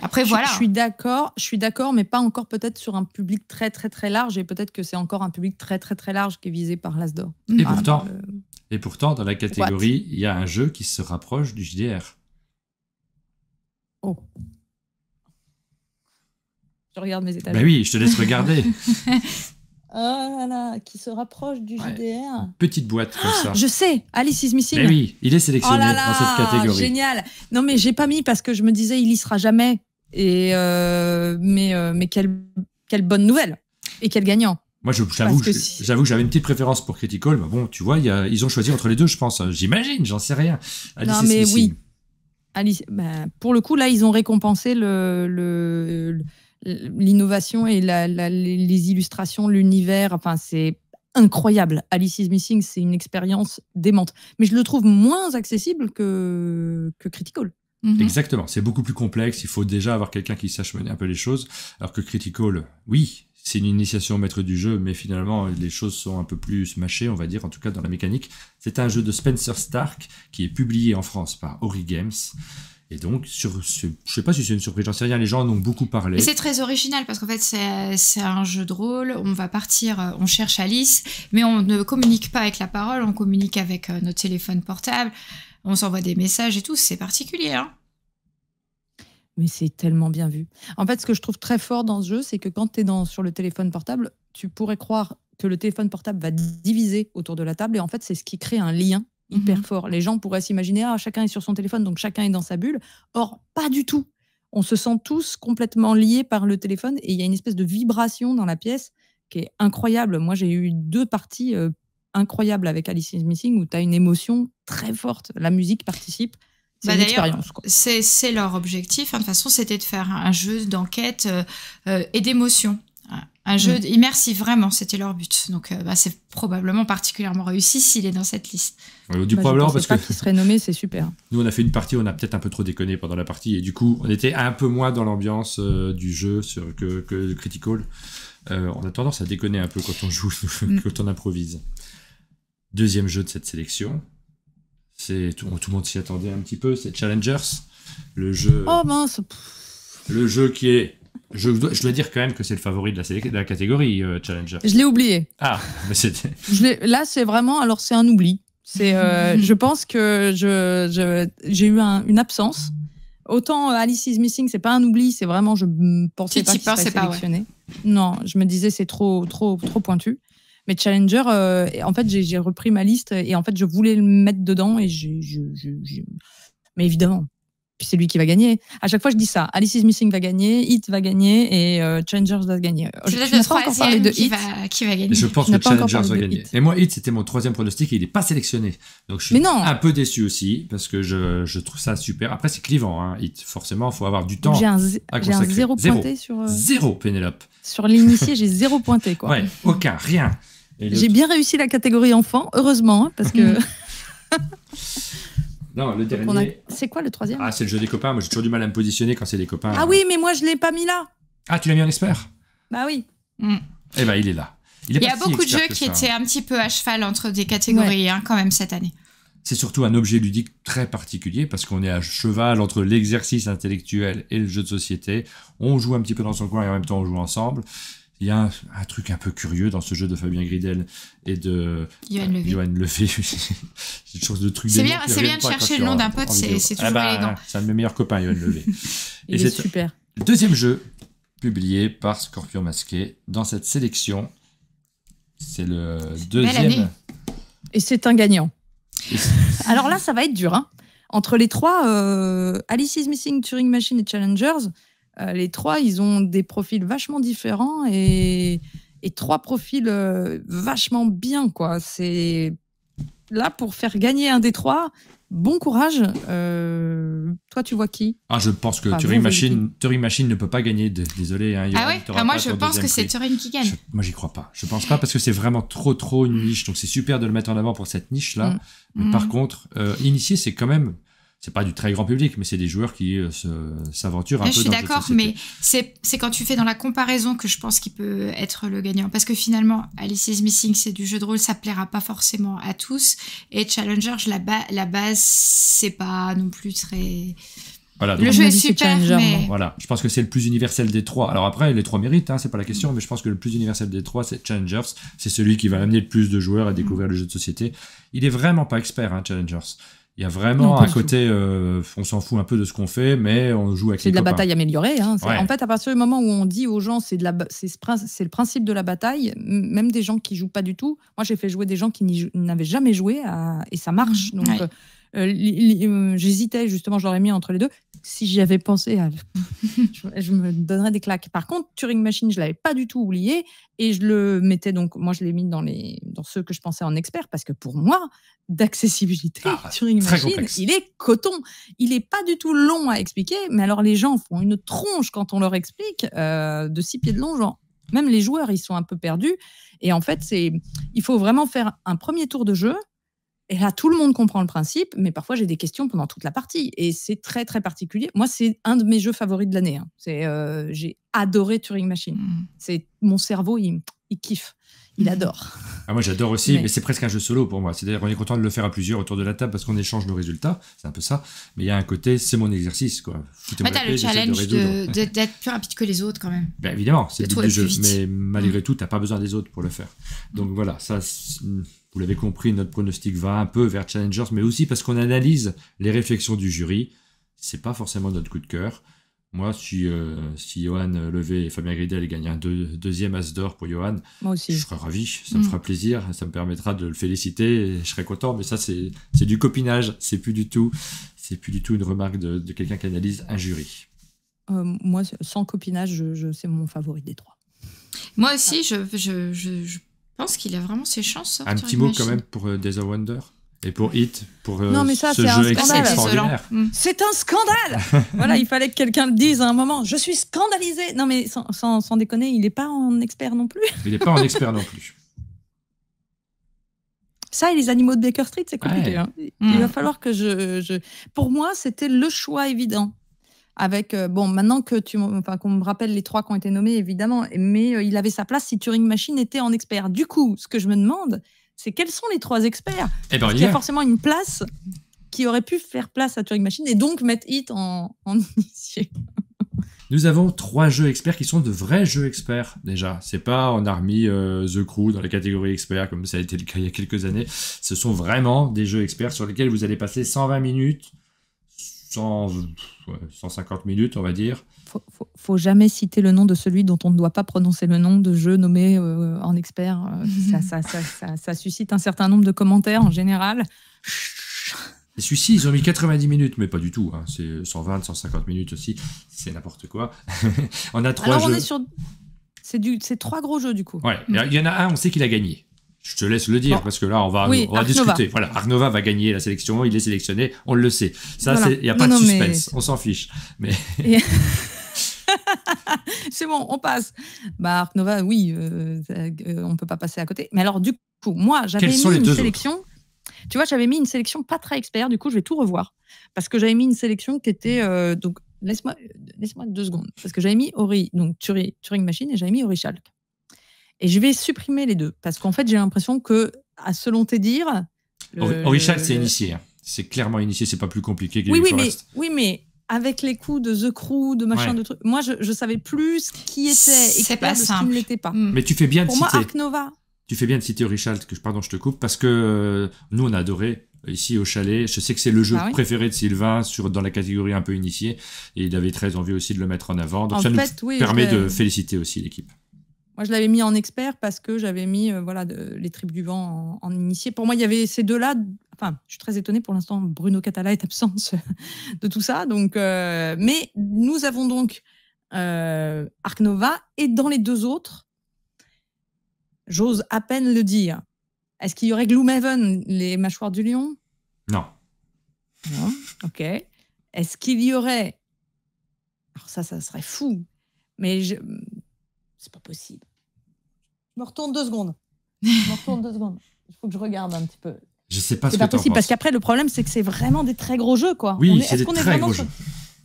Après, voilà. Je suis d'accord, mais pas encore peut-être sur un public très très très large. Et peut-être que c'est encore un public très très très large qui est visé par l'As d'Or. Et pourtant, dans la catégorie, il y a un jeu qui se rapproche du JDR. Oh. Je regarde mes étagères. Ben oui, je te laisse regarder. Oh là là, qui se rapproche du JDR. Une petite boîte comme ça. Je sais, Alice is Missing. Mais oui, il est sélectionné dans cette catégorie. Génial. Non, mais j'ai pas mis parce que je me disais, il y sera jamais. Et mais quelle bonne nouvelle. Et quel gagnant. Moi, j'avoue que j'avais une petite préférence pour Critical. Mais bon, tu vois, ils ont choisi entre les deux, je pense. J'imagine, j'en sais rien. Alice non, mais is oui. Alice, pour le coup, là, ils ont récompensé l'innovation et les illustrations, l'univers. Enfin, c'est incroyable. Alice is Missing, c'est une expérience démente. Mais je le trouve moins accessible que Critical. Exactement. C'est beaucoup plus complexe. Il faut déjà avoir quelqu'un qui sache mener un peu les choses. Alors que Critical, oui, c'est une initiation au maître du jeu, mais finalement, les choses sont un peu plus mâchées, on va dire, en tout cas dans la mécanique. C'est un jeu de Spencer Stark qui est publié en France par Ori Games. Et donc, je sais pas si c'est une surprise, j'en sais rien, les gens en ont beaucoup parlé. Et c'est très original parce qu'en fait, c'est un jeu de rôle, on va partir, on cherche Alice, mais on ne communique pas avec la parole, on communique avec notre téléphone portable, on s'envoie des messages et tout, c'est particulier, hein. Mais c'est tellement bien vu. En fait, ce que je trouve très fort dans ce jeu, c'est que quand tu es sur le téléphone portable, tu pourrais croire que le téléphone portable va diviser autour de la table, et en fait, c'est ce qui crée un lien hyper fort. Les gens pourraient s'imaginer, chacun est sur son téléphone, donc chacun est dans sa bulle. Or, pas du tout. On se sent tous complètement liés par le téléphone, et il y a une espèce de vibration dans la pièce qui est incroyable. Moi, j'ai eu 2 parties incroyables avec Alice is Missing où tu as une émotion très forte. La musique participe. C'est une expérience, quoi. C'est leur objectif. De toute façon, c'était de faire un jeu d'enquête et d'émotion. Un jeu immersif, vraiment, c'était leur but. Donc, c'est probablement particulièrement réussi s'il est dans cette liste. Probablement parce qu'il serait nommé, c'est super. Nous, on a fait une partie, on a peut-être un peu trop déconné pendant la partie, et du coup, on était un peu moins dans l'ambiance du jeu que Critical. On a tendance à déconner un peu quand on joue, quand on improvise. Deuxième jeu de cette sélection. Tout le monde s'y attendait un petit peu, c'est Challengers, le jeu. Oh mince. Le jeu qui est, je dois dire quand même que c'est le favori de la catégorie Challengers. Je l'ai oublié. Ah, mais c'était. Là, c'est vraiment, alors c'est un oubli. C'est, je pense que j'ai eu une absence. Autant Alice is Missing, c'est pas un oubli, c'est vraiment, je pensais pas qu'il serait sélectionné. Non, je me disais c'est trop pointu. Mais Challenger, en fait, j'ai repris ma liste et en fait, je voulais le mettre dedans et mais évidemment, puis c'est lui qui va gagner. À chaque fois, je dis ça. Alice is Missing va gagner, Hit va gagner et Challengers va gagner. Je laisse le troisième qui va gagner. Je pense que Challengers va gagner. Et moi, Hit, c'était mon 3e pronostic et il n'est pas sélectionné. Donc, je suis un peu déçu aussi parce que je trouve ça super. Après, c'est clivant, hein, Hit. Forcément, il faut avoir du temps. J'ai un 0 pointé sur. 0, Pénélope. Sur l'initié, j'ai 0 pointé, quoi. Ouais, aucun, rien. J'ai bien réussi la catégorie enfant, heureusement, hein, parce que. Non, le dernier. C'est quoi le 3e? Ah, c'est le jeu des copains. Moi, j'ai toujours du mal à me positionner quand c'est des copains. Ah oui, mais moi, je l'ai pas mis là. Ah, tu l'as mis en expert? Bah oui. Eh ben, il est là. Il y a beaucoup de jeux qui étaient un petit peu à cheval entre des catégories, quand même, cette année. C'est surtout un objet ludique très particulier parce qu'on est à cheval entre l'exercice intellectuel et le jeu de société. On joue un petit peu dans son coin et en même temps, on joue ensemble. Il y a un truc un peu curieux dans ce jeu de Fabien Gridel et de Johan Levé. C'est une chose de truc. C'est bien de chercher le nom d'un pote, c'est toujours élégant. C'est un de mes meilleurs copains, Johan Levé. Il est super. Le deuxième jeu publié par Scorpion Masqué dans cette sélection, c'est le 2e. Et c'est un gagnant. Alors là, ça va être dur. Hein. Entre les 3, Alice is Missing, Turing Machine et Challengers, les 3, ils ont des profils vachement différents et 3 profils vachement bien, quoi. C'est là pour faire gagner un des 3. bon courage. Toi, tu vois qui? Ah, je pense que Enfin, Turing vous, Turing Machine ne peut pas gagner. Désolé, hein, Ah Johan, ouais? t'auras Moi, pas je ton pense que deuxième c'est prix. Turing qui gagne. Moi, j'y crois pas. Je pense pas parce que c'est vraiment trop une niche. Donc, c'est super de le mettre en avant pour cette niche-là. Mais par contre, initié, c'est quand même... C'est pas du très grand public, mais c'est des joueurs qui s'aventurent un peu Je suis dans le jeu de d'accord, société. mais c'est quand tu fais dans la comparaison que je pense qu'il peut être le gagnant. Parce que finalement, Alice is Missing, c'est du jeu de rôle, ça plaira pas forcément à tous. Et Challenger, la base, c'est pas non plus très... Voilà, donc, Le jeu est super, mais... Voilà, je pense que c'est le plus universel des trois. Alors après, les trois méritent, hein, c'est pas la question, mais je pense que le plus universel des trois, c'est Challengers. C'est celui qui va amener le plus de joueurs à découvrir le jeu de société. Il est vraiment pas expert, hein, Challengers. Il y a vraiment un côté, on s'en fout un peu de ce qu'on fait, mais on joue avec les copains. C'est de la bataille améliorée. Hein. Ouais. En fait, à partir du moment où on dit aux gens, c'est le principe de la bataille, même des gens qui jouent pas du tout. Moi, j'ai fait jouer des gens qui n'avaient jamais joué et ça marche. Donc, j'hésitais justement, je l'aurais mis entre les deux. Si j'y avais pensé, je me donnerais des claques. Par contre, Turing Machine, je l'avais pas du tout oublié et je le mettais donc, moi, je l'ai mis dans ceux que je pensais en expert parce que pour moi, d'accessibilité, Turing Machine, complexe. Il est coton. Il est pas du tout long à expliquer, mais alors les gens font une tronche quand on leur explique de 6 pieds de long, genre. Même les joueurs, ils sont un peu perdus. Et en fait, il faut vraiment faire un premier tour de jeu. Et là, tout le monde comprend le principe, mais parfois, j'ai des questions pendant toute la partie. Et c'est très, très particulier. Moi, c'est un de mes jeux favoris de l'année. Hein. J'ai adoré Turing Machine. Mon cerveau, il kiffe. Il adore. Ah, moi, j'adore aussi, mais c'est presque un jeu solo pour moi. C'est-à-dire qu'on est content de le faire à plusieurs autour de la table parce qu'on échange nos résultats. C'est un peu ça. Mais il y a un côté, c'est mon exercice, quoi. T'as le challenge d'être plus rapide que les autres, quand même. Ben, évidemment, c'est le but du jeu. Mais malgré tout, t'as pas besoin des autres pour le faire. Donc voilà, ça... Vous l'avez compris, notre pronostic va un peu vers Challengers, mais aussi parce qu'on analyse les réflexions du jury. C'est pas forcément notre coup de cœur. Moi, si Johan Levé et Fabien Gridel gagnent un deuxième As d'or pour Johan, moi aussi. Je serai ravi, ça me fera plaisir, ça me permettra de le féliciter et je serai content. Mais ça, c'est du copinage, c'est plus du tout une remarque de quelqu'un qui analyse un jury. Moi, sans copinage, c'est mon favori des trois. Moi aussi, je pense qu'il a vraiment ses chances. Un petit mot quand même pour Days of Wonder et pour Hit, pour non, mais ça, ce jeu extraordinaire. C'est un scandale. Voilà, il fallait que quelqu'un le dise à un moment. Je suis scandalisé. Non, mais sans déconner, il n'est pas en expert non plus. Il n'est pas en expert non plus. Ça et les animaux de Baker Street, c'est compliqué. Hein. Il va falloir que Pour moi, c'était le choix évident. Avec, maintenant qu'on me rappelle les trois qui ont été nommés, évidemment, mais il avait sa place si Turing Machine était en expert. Du coup, ce que je me demande, c'est quels sont les trois experts? Parce qu'il y a forcément une place qui aurait pu faire place à Turing Machine et donc mettre Hit en initié. Nous avons 3 jeux experts qui sont de vrais jeux experts, déjà. C'est pas, on a remis The Crew dans la catégorie experts, comme ça a été le cas il y a quelques années. Ce sont vraiment des jeux experts sur lesquels vous allez passer 120 minutes, 150 minutes, on va dire. Faut jamais citer le nom de celui dont on ne doit pas prononcer le nom de jeu nommé en expert. Ça suscite un certain nombre de commentaires en général. Et celui-ci, ils ont mis 90 minutes, mais pas du tout. Hein. C'est 120, 150 minutes aussi. C'est n'importe quoi. On a 3 jeux. On est sur... C'est 3 gros jeux, du coup. Ouais. Il y en a un, on sait qu'il a gagné. Je te laisse le dire, parce que là, on va discuter. Voilà, Arnova va gagner la sélection, il est sélectionné, on le sait. Ça, il n'y a pas de suspense, on s'en fiche. Mais... C'est bon, on passe. Ark Nova, oui, on ne peut pas passer à côté. Mais alors, du coup, moi, j'avais mis une sélection... Tu vois, j'avais mis une sélection pas très expert, du coup, je vais tout revoir. Parce que j'avais mis une sélection qui était... donc, laisse-moi 2 secondes. Parce que j'avais mis Turing Machine et j'avais mis Orichalk. Et je vais supprimer les deux. Parce qu'en fait, j'ai l'impression que, selon tes dires... Orichalk, c'est initié. Hein. C'est clairement initié, c'est pas plus compliqué que Oui, mais avec les coups de The Crew, de machin, de trucs... Moi, je savais plus qui était expert de ce qui ne l'était pas. Mais tu fais bien de citer... Pour moi, Ark Nova... Tu fais bien de citer Orichalk, pardon, je te coupe, parce que nous, on a adoré ici au chalet. Je sais que c'est le jeu préféré de Sylvain dans la catégorie un peu initiée, et il avait très envie aussi de le mettre en avant. Donc ça nous permet de féliciter aussi l'équipe. Moi, je l'avais mis en expert parce que j'avais mis les Tribes du Vent en initié. Pour moi, il y avait ces deux-là. Enfin, je suis très étonnée pour l'instant. Bruno Catala est absent de tout ça. Donc, mais nous avons donc Ark Nova et dans les 2 autres, j'ose à peine le dire. Est-ce qu'il y aurait Gloomhaven, les mâchoires du lion? Non. Non, ok. Est-ce qu'il y aurait... Alors ça serait fou. Mais c'est pas possible. Je me retourne 2 secondes. Il faut que je regarde un petit peu. Je sais pas C'est ce pas que t'en possible parce penses. qu'après, le problème, c'est que c'est vraiment des très gros jeux, quoi. Oui, Est-ce c'est qu'on des est très vraiment gros sur- jeux.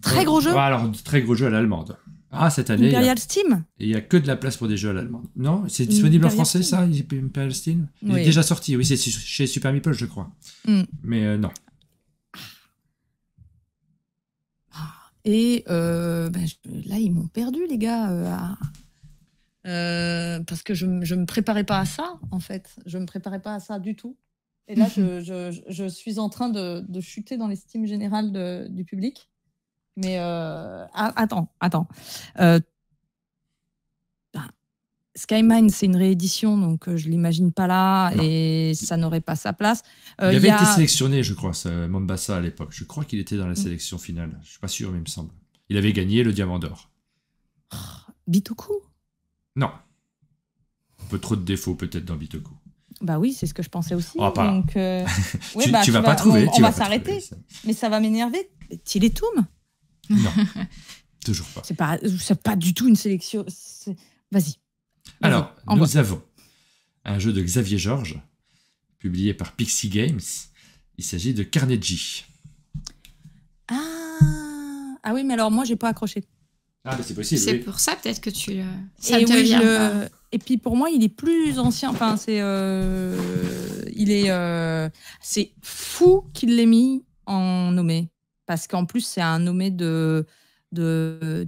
Très gros jeux. Alors, très gros jeux à l'allemande. Ah, cette année, Imperial Steam. il y a que de la place pour des jeux à l'allemande. Non, c'est disponible en Imperial français, Steam. ça, Imperial Steam Il est Oui. déjà sorti, oui, c'est chez Super Meeple, je crois. Mais non. Et là, ils m'ont perdu, les gars. Parce que je me préparais pas à ça, en fait. Je me préparais pas à ça du tout. Et là, je suis en train de chuter dans l'estime générale du public. Mais attends. Skymine, c'est une réédition, donc je l'imagine pas là, Non. et ça n'aurait pas sa place. Il avait été sélectionné, je crois, Mombasa à l'époque. Je crois qu'il était dans la sélection finale. Je suis pas sûr, mais il me semble. Il avait gagné le Diamant d'Or. Bitoku. Non. Un peu trop de défauts peut-être dans Bitoku. Bah oui, c'est ce que je pensais aussi. Oh, pas. Donc, tu vas pas trouver. On va s'arrêter. Mais ça va m'énerver. Tiletoum. Non, toujours pas. C'est pas du tout une sélection. Vas-y. Alors, nous avons un jeu de Xavier Georges, publié par Pixie Games. Il s'agit de Carnegie. Ah oui, mais alors moi, j'ai pas accroché. Ah, mais c'est possible. C'est oui. pour ça peut-être que tu... Ça te vient pas. Et puis pour moi, il est plus ancien. Enfin, c'est fou qu'il l'ait mis en nommé. Parce qu'en plus, c'est un nommé du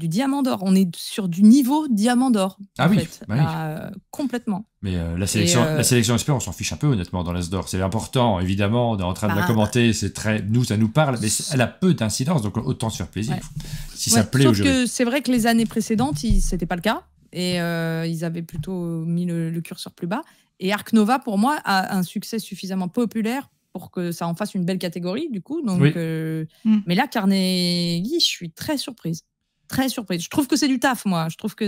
Diamant d'Or. On est sur du niveau Diamant d'Or. Ah oui, fait. bah Là, complètement. Mais la sélection expert, on s'en fiche un peu honnêtement dans l'As d'Or. C'est important, évidemment, on est en train de la commenter, ça nous parle, mais elle a peu d'incidence, donc autant se faire plaisir. Ouais. Si ça plaît au sauf jury. que c'est vrai que les années précédentes, c'était pas le cas. Et ils avaient plutôt mis le curseur plus bas. Et Ark Nova, pour moi, a un succès suffisamment populaire pour que ça en fasse une belle catégorie, du coup. Donc, Oui. Mais là, Carnegie, je suis très surprise. Très surprise. Je trouve que c'est du taf, moi. Je trouve que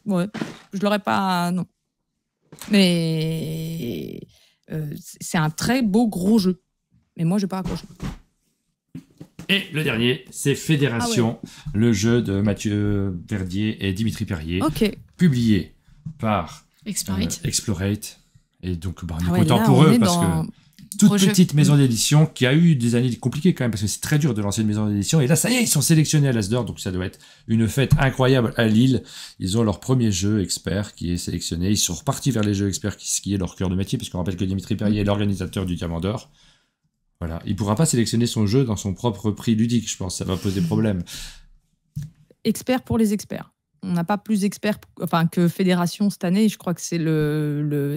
ouais, je l'aurais pas... Non. Mais c'est un très beau, gros jeu. Mais moi, j'ai pas accroché. Et le dernier, c'est Fédération, le jeu de Mathieu Verdier et Dimitri Perrier, publié par Explorate. Et donc, on est content pour eux parce que toute petite maison d'édition qui a eu des années compliquées quand même parce que c'est très dur de lancer une maison d'édition. Et là, ça y est, ils sont sélectionnés à l'As d'Or, donc ça doit être une fête incroyable à Lille. Ils ont leur premier jeu expert qui est sélectionné. Ils sont repartis vers les jeux experts qui est leur cœur de métier, puisqu'on rappelle que Dimitri Perrier est l'organisateur du Diamant d'Or. Voilà, il pourra pas sélectionner son jeu dans son propre prix ludique, je pense, ça va poser problème. Expert pour les experts. On n'a pas plus experts que Fédération cette année. Je crois que c'est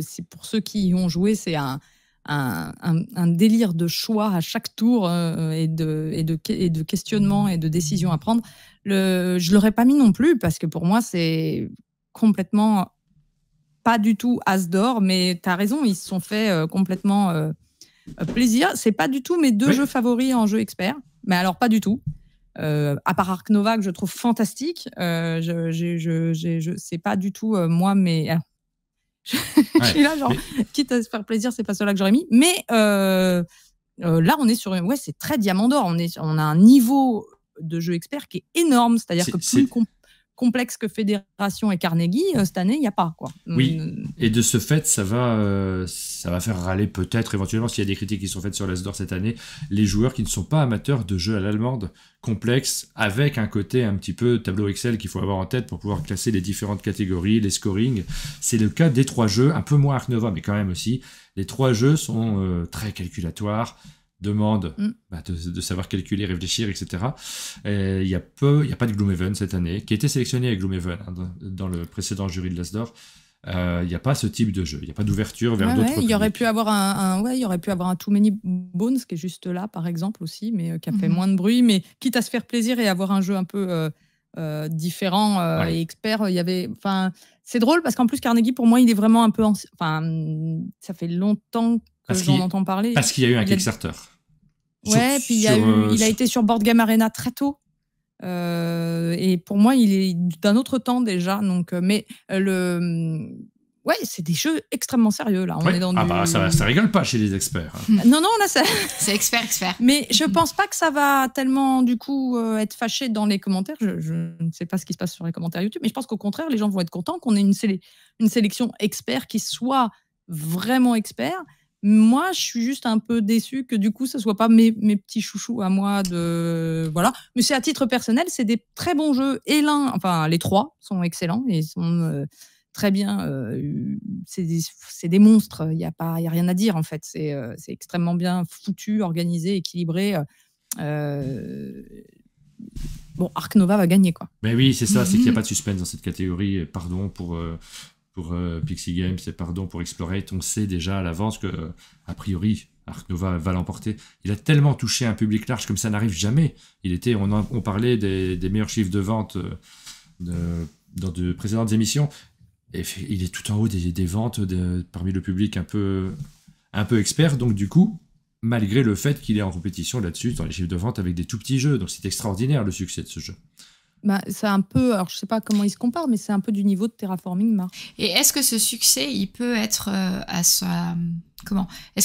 c'est pour ceux qui y ont joué, c'est un délire de choix à chaque tour et de questionnement et de décision à prendre. Je l'aurais pas mis non plus parce que pour moi c'est complètement pas du tout As d'Or, mais tu as raison, ils se sont fait complètement plaisir. C'est pas du tout mes deux jeux favoris en jeu expert, mais alors pas du tout. À part Ark Nova que je trouve fantastique, c'est pas du tout moi, mais alors, je suis là genre quitte à se faire plaisir, c'est pas cela que j'aurais mis. Mais là on est sur c'est très Diamant d'Or. On a un niveau de jeu expert qui est énorme, c'est-à-dire que plus complexe que Fédération et Carnegie, cette année, il n'y a pas. Quoi. Oui, et de ce fait, ça va faire râler peut-être, éventuellement, s'il y a des critiques qui sont faites sur l'As d'Or cette année, les joueurs qui ne sont pas amateurs de jeux à l'allemande complexes, avec un côté un petit peu tableau Excel qu'il faut avoir en tête pour pouvoir classer les différentes catégories, les scorings. C'est le cas des 3 jeux, un peu moins Ark Nova, mais quand même aussi. Les 3 jeux sont très calculatoires, demande de savoir calculer, réfléchir, etc. Il n'y a pas de Gloomhaven cette année, qui a été sélectionné avec Gloomhaven dans le précédent jury de l'As d'Or. Il n'y a pas ce type de jeu, il n'y a pas d'ouverture vers d'autres il y aurait pu avoir un Too Many Bones qui est juste là, par exemple, aussi, mais qui a fait moins de bruit, mais quitte à se faire plaisir et avoir un jeu un peu différent et expert, il y avait... C'est drôle, parce qu'en plus, Carnegie, pour moi, il est vraiment un peu... ça fait longtemps que j'en entends parler. Parce qu'il y a eu un Kickstarter. Ouais, puis il a été sur Board Game Arena très tôt. Et pour moi, il est d'un autre temps déjà. Donc, mais Ouais, c'est des jeux extrêmement sérieux, là. On est dans ça rigole pas chez les experts. Hein. Non, là, ça... C'est expert. Mais je pense pas que ça va tellement, du coup, être fâché dans les commentaires. Je ne sais pas ce qui se passe sur les commentaires YouTube, mais je pense qu'au contraire, les gens vont être contents qu'on ait une sélection experts qui soit vraiment experts. Moi, je suis juste un peu déçue que, du coup, ce soit pas mes petits chouchous à moi de... Voilà. Mais c'est à titre personnel, c'est des très bons jeux. Et les trois sont excellents et sont... très bien, c'est des monstres, il y a rien à dire en fait, c'est extrêmement bien foutu, organisé, équilibré. Bon, Ark Nova va gagner quoi. Mais oui, c'est ça, c'est qu'il n'y a pas de suspense dans cette catégorie. Pardon pour Pixie Games, c'est pardon pour Explorate. On sait déjà à l'avance que a priori Ark Nova va l'emporter. Il a tellement touché un public large comme ça n'arrive jamais. On parlait des meilleurs chiffres de vente dans de précédentes émissions. Et il est tout en haut des ventes parmi le public un peu expert. Donc du coup, malgré le fait qu'il est en compétition là-dessus, dans les chiffres de vente avec des tout petits jeux. Donc c'est extraordinaire le succès de ce jeu. C'est un peu, alors je sais pas comment il se compare, mais c'est un peu du niveau de Terraforming Mars. Et est-ce que ce succès, il peut être est-ce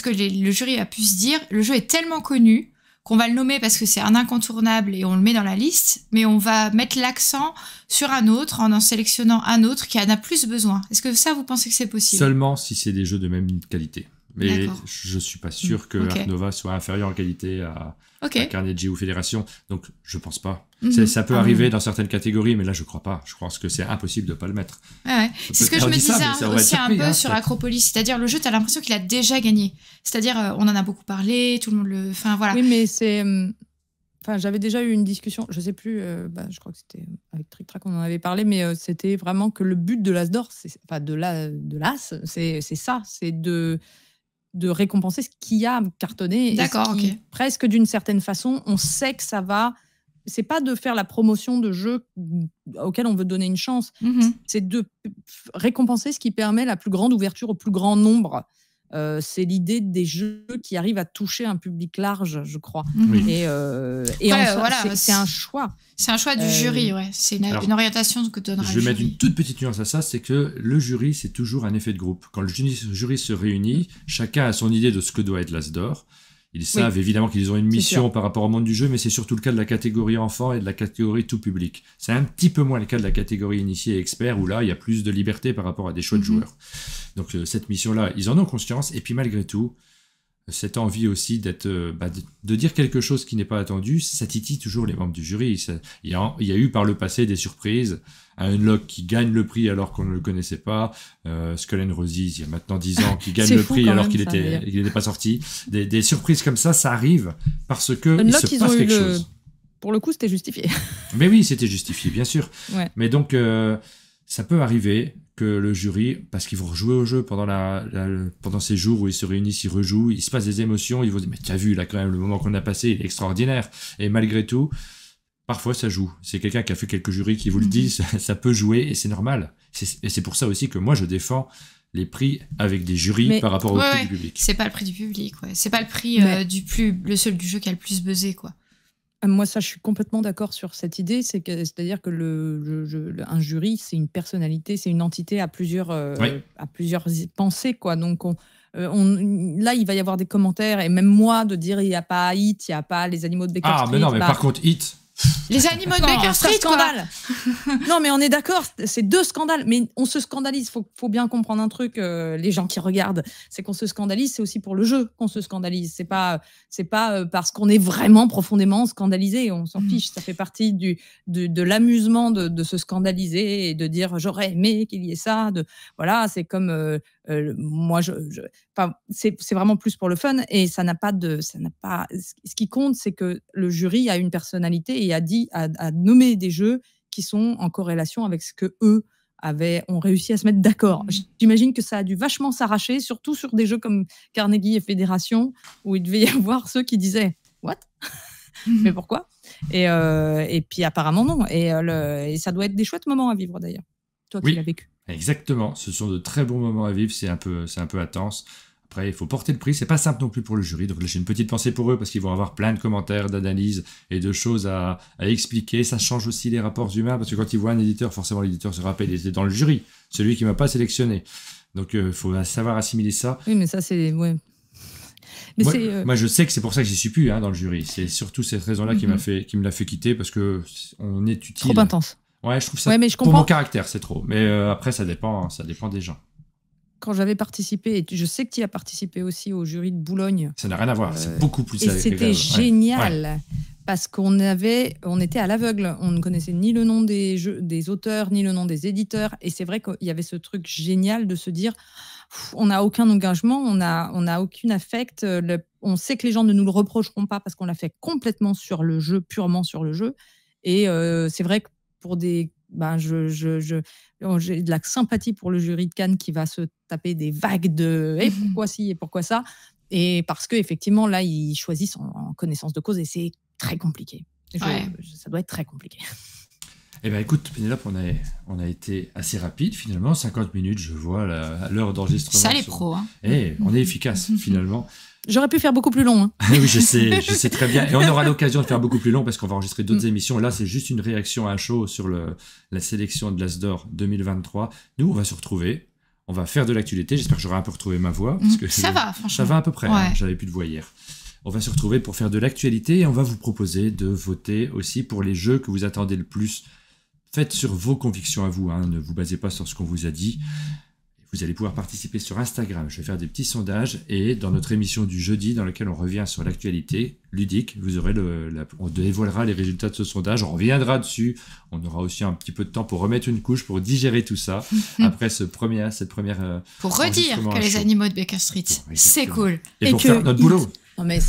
que le jury a pu se dire, le jeu est tellement connu qu'on va le nommer parce que c'est un incontournable et on le met dans la liste, mais on va mettre l'accent sur un autre en sélectionnant un autre qui en a plus besoin. Est-ce que ça, vous pensez que c'est possible ? Seulement si c'est des jeux de même qualité. Mais je ne suis pas sûr que Ark Nova soit inférieur en qualité à Carnegie ou Fédération. Donc, je ne pense pas. Ça peut arriver dans certaines catégories, mais là, je ne crois pas. Je pense que c'est impossible de ne pas le mettre. Ouais. C'est ce que je me disais aussi un peu sur Acropolis. C'est-à-dire, le jeu, tu as l'impression qu'il a déjà gagné. C'est-à-dire, on en a beaucoup parlé, tout le monde le... Enfin, voilà. Oui, mais c'est... j'avais déjà eu une discussion, je ne sais plus, je crois que c'était avec Trick Track, on en avait parlé, mais c'était vraiment que le but de l'As d'Or, de l'As, c'est ça, c'est de récompenser ce qui a cartonné. D'accord, ok. Presque d'une certaine façon, on sait que ça va... C'est pas de faire la promotion de jeux auxquels on veut donner une chance, c'est de récompenser ce qui permet la plus grande ouverture au plus grand nombre. C'est l'idée des jeux qui arrivent à toucher un public large, je crois. Oui. C'est un choix. C'est un choix du jury, ouais. C'est une orientation que donnera le jury. Je vais mettre une toute petite nuance à ça, c'est que le jury, c'est toujours un effet de groupe. Quand le jury se réunit, chacun a son idée de ce que doit être l'As d'Or. Ils savent évidemment qu'ils ont une mission par rapport au monde du jeu, mais c'est surtout le cas de la catégorie enfant et de la catégorie tout public. C'est un petit peu moins le cas de la catégorie initié et expert, où là, il y a plus de liberté par rapport à des choix de joueurs. Donc cette mission-là, ils en ont conscience, et puis malgré tout, cette envie aussi de dire quelque chose qui n'est pas attendu, ça titille toujours les membres du jury. Il y a eu par le passé des surprises, un Unlock qui gagne le prix alors qu'on ne le connaissait pas, Skull and Roses, il y a maintenant 10 ans, qui gagne le prix alors qu'il n'était pas sorti. Des surprises comme ça arrive parce que il se passe quelque chose. Pour le coup, c'était justifié. Mais oui, c'était justifié, bien sûr. Ouais. Mais donc, ça peut arriver que le jury, parce qu'ils vont rejouer au jeu pendant ces jours où ils se réunissent, ils rejouent, il se passe des émotions, ils vont dire « Mais t'as vu, là, quand même, le moment qu'on a passé, il est extraordinaire. » Et malgré tout, parfois, ça joue. C'est quelqu'un qui a fait quelques jurys qui vous le dit, ça peut jouer, et c'est normal. Et c'est pour ça aussi que moi, je défends les prix avec des jurys par rapport au prix du public. C'est pas le prix du public, ouais. C'est pas le prix le seul du jeu qui a le plus buzzé, quoi. Moi, ça, je suis complètement d'accord sur cette idée. C'est-à-dire que un jury, c'est une personnalité, c'est une entité à plusieurs pensées, quoi. Donc, là, il va y avoir des commentaires, et même moi, de dire il n'y a pas Hit, il n'y a pas les animaux de Baker Street. Ah, mais non, mais par contre, Hit... Les animaux de Baker Street, scandale. Non, mais on est d'accord, c'est deux scandales, mais on se scandalise. Faut bien comprendre un truc, les gens qui regardent, c'est qu'on se scandalise, c'est aussi pour le jeu qu'on se scandalise. C'est pas parce qu'on est vraiment profondément scandalisé, on s'en fiche. Ça fait partie de l'amusement de se scandaliser et de dire j'aurais aimé qu'il y ait ça. Voilà, c'est comme moi, c'est vraiment plus pour le fun, et ça n'a pas. Ce qui compte, c'est que le jury a une personnalité et a nommé des jeux qui sont en corrélation avec ce que eux ont réussi à se mettre d'accord. J'imagine que ça a dû vachement s'arracher, surtout sur des jeux comme Carnegie et Fédération, où il devait y avoir ceux qui disaient what mais pourquoi et puis apparemment non, et ça doit être des chouettes moments à vivre d'ailleurs, toi qui l'as vécu. Exactement, ce sont de très bons moments à vivre, c'est un peu intense. après, il faut porter le prix. C'est pas simple non plus pour le jury. Donc là, j'ai une petite pensée pour eux parce qu'ils vont avoir plein de commentaires, d'analyses et de choses à expliquer. Ça change aussi les rapports humains parce que quand ils voient un éditeur, forcément l'éditeur se rappelle, il était dans le jury, celui qui m'a pas sélectionné. Donc il faut savoir assimiler ça. Oui, mais ça, c'est... Ouais. Mais moi, je sais que c'est pour ça que j'y suis plus dans le jury. C'est surtout cette raison-là qui me l'a fait quitter parce que on est utile. Trop intense. Ouais, je trouve ça. Mais je pour comprends. mon caractère, c'est trop. Mais après, ça dépend des gens. Quand j'avais participé, et je sais que tu as participé aussi au jury de Boulogne. Ça n'a rien à voir. C'est beaucoup plus. Et c'était génial parce qu'on était à l'aveugle. On ne connaissait ni le nom des auteurs, ni le nom des éditeurs. Et c'est vrai qu'il y avait ce truc génial de se dire. On n'a aucun engagement, on n'a aucun affect. On sait que les gens ne nous le reprocheront pas parce qu'on l'a fait complètement sur le jeu, purement sur le jeu. Et c'est vrai que pour des... j'ai de la sympathie pour le jury de Cannes qui va se taper des vagues de « pourquoi ci et pourquoi ça ?» Et parce qu'effectivement, là, ils choisissent en connaissance de cause et c'est très compliqué. Ça doit être très compliqué. Eh bien, écoute, Pénélope, on a été assez rapide, finalement. 50 minutes, je vois, à l'heure d'enregistrement. Ça, les pros. Hein. On est efficace, finalement. J'aurais pu faire beaucoup plus long. Hein. Oui, je sais très bien. Et on aura l'occasion de faire beaucoup plus long parce qu'on va enregistrer d'autres émissions. Là, c'est juste une réaction à chaud sur la sélection de l'As d'Or 2023. Nous, on va se retrouver. On va faire de l'actualité. J'espère que j'aurai un peu retrouvé ma voix. Parce que ça va, franchement. Ça va à peu près. Hein. J'avais plus de voix hier. On va se retrouver pour faire de l'actualité et on va vous proposer de voter aussi pour les jeux que vous attendez le plus. Faites sur vos convictions à vous, ne vous basez pas sur ce qu'on vous a dit. Vous allez pouvoir participer sur Instagram. Je vais faire des petits sondages et dans notre émission du jeudi, dans laquelle on revient sur l'actualité ludique, vous aurez on dévoilera les résultats de ce sondage. On reviendra dessus. On aura aussi un petit peu de temps pour remettre une couche, pour digérer tout ça après cette première. Pour redire que les animaux de Baker Street, c'est cool. Et pour faire notre boulot. Non mais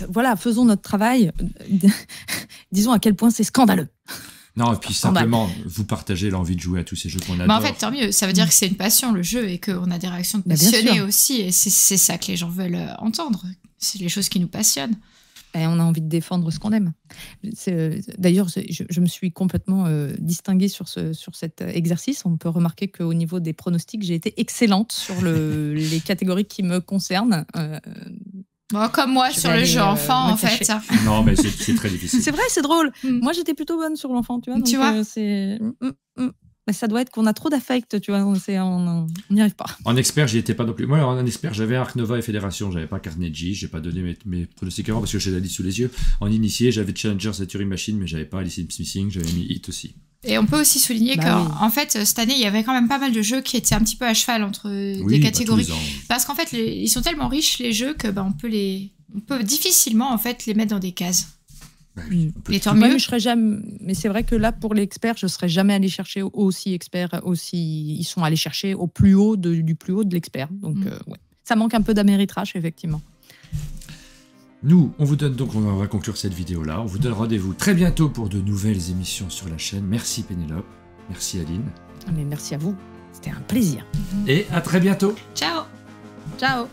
voilà, faisons notre travail. Disons à quel point c'est scandaleux. Non, et puis simplement, vous partagez l'envie de jouer à tous ces jeux qu'on adore. En fait, tant mieux. Ça veut dire que c'est une passion, le jeu, et qu'on a des réactions de passionnés aussi. Et c'est ça que les gens veulent entendre. C'est les choses qui nous passionnent. Et on a envie de défendre ce qu'on aime. D'ailleurs, je me suis complètement distinguée sur cet exercice. On peut remarquer qu'au niveau des pronostics, j'ai été excellente sur les catégories qui me concernent. Comme moi sur le jeu enfant, en fait. Non, mais c'est très difficile. C'est vrai, c'est drôle. Moi, j'étais plutôt bonne sur l'enfant, tu vois. Donc, tu vois mais ça doit être qu'on a trop d'affect, tu vois. On n'y arrive pas. En expert, j'y étais pas non plus. Moi, en expert, j'avais Ark Nova et Fédération. J'avais pas Carnegie. J'ai pas donné mes pronostics avant parce que j'ai la liste sous les yeux. En initié, j'avais Challengers et Turing Machine, mais j'avais pas Alice in Missing. J'avais mis Hit aussi. Et on peut aussi souligner qu'en fait, cette année, il y avait quand même pas mal de jeux qui étaient un petit peu à cheval entre des catégories. Parce qu'en fait, ils sont tellement riches, les jeux, que on peut difficilement en fait, les mettre dans des cases. Et tant mieux. Mais c'est vrai que là, pour les experts, je ne serais jamais allée chercher aussi experts. Ils sont allés chercher au plus haut du plus haut de l'expert. Donc, ça manque un peu d'améritrage, effectivement. Nous, on vous donne donc, on va conclure cette vidéo-là. On vous donne rendez-vous très bientôt pour de nouvelles émissions sur la chaîne. Merci Pénélope. Merci Aline. Mais merci à vous. C'était un plaisir. Et à très bientôt. Ciao. Ciao.